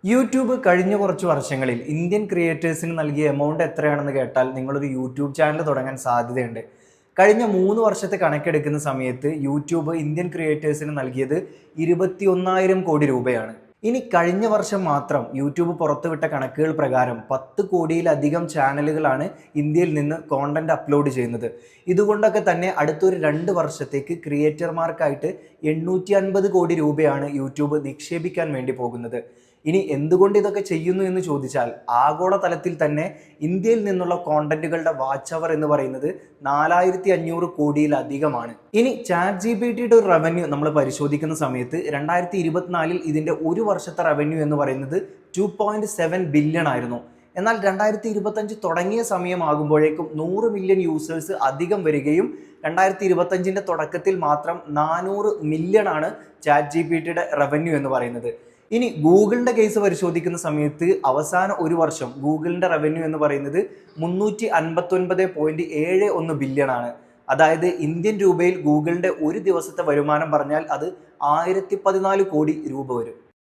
YouTube കഴിഞ്ഞ കുറച്ച് വർഷങ്ങളിൽ ഇന്ത്യൻ ക്രിയേറ്റേഴ്സിന് നൽകിയ എമൗണ്ട് എത്രയാണെന്ന് കേട്ടാൽ നിങ്ങളൊരു യൂട്യൂബ് ചാനൽ തുടങ്ങാൻ സാധ്യതയുണ്ട്. കഴിഞ്ഞ 3 വർഷത്തെ കണക്കെടുക്കുന്ന സമയത്ത് യൂട്യൂബ് ഇന്ത്യൻ ക്രിയേറ്റേഴ്സിന് നൽകിയത് 21,000 കോടി രൂപയാണ്. ഇനി കഴിഞ്ഞ വർഷം മാത്രം യൂട്യൂബ് പുറത്തുവിട്ട കണക്കുകൾ പ്രകാരം 10 കോടിയിലധികം ചാനലുകളാണ് ഇന്ത്യയിൽ നിന്ന് കോണ്ടന്റ് അപ്ലോഡ് ചെയ്യുന്നത്. ഇതുകൊണ്ടൊക്കെ തന്നെ അടുത്തൊരു 2 വർഷത്തേക്ക് ക്രിയേറ്റർമാർക്കായിട്ട് 850 കോടി രൂപയാണ് യൂട്യൂബ് നിക്ഷേപിക്കാൻ വേണ്ടി പോകുന്നത്. ഇനി എന്തുകൊണ്ട് ഇതൊക്കെ ചെയ്യുന്നു എന്ന് ചോദിച്ചാൽ ആഗോളതലത്തിൽ തന്നെ ഇന്ത്യയിൽ നിന്നുള്ള കോണ്ടന്റുകളുടെ വാച്ച് അവർ എന്ന് പറയുന്നത് 4500 കോടിയിലധികമാണ്. ഇനി ChatGPTയുടെ ഒരു റവന്യൂ നമ്മൾ പരിശോധിക്കുന്ന സമയത്ത് 2024 ഇതിന്റെ ഒരു വർഷത്തെ റവന്യൂ എന്ന് പറയുന്നത് 2.7 ബില്യൺ ആയിരുന്നു. എന്നാൽ 2025 തുടങ്ങിയ സമയമാകുമ്പോഴേക്കും 100 മില്യൺ യൂസേഴ്സ് അധികം വരികയും 2025 തുടക്കത്തിൽ മാത്രം 400 മില്യൺ ആണ് ChatGPTയുടെ റവന്യൂ എന്ന് പറയുന്നത്. ഇനി ഗൂഗിളിന്റെ കേസ് പരിശോധിക്കുന്ന സമയത്ത് അവസാന ഒരു വർഷം ഗൂഗിളിന്റെ റവന്യൂ എന്ന് പറയുന്നത് 359.71 ബില്യൺ ആണ്. അതായത് ഇന്ത്യൻ രൂപയിൽ ഗൂഗിളിന്റെ ഒരു ദിവസത്തെ വരുമാനം പറഞ്ഞാൽ അത് 1014 കോടി രൂപ വരും.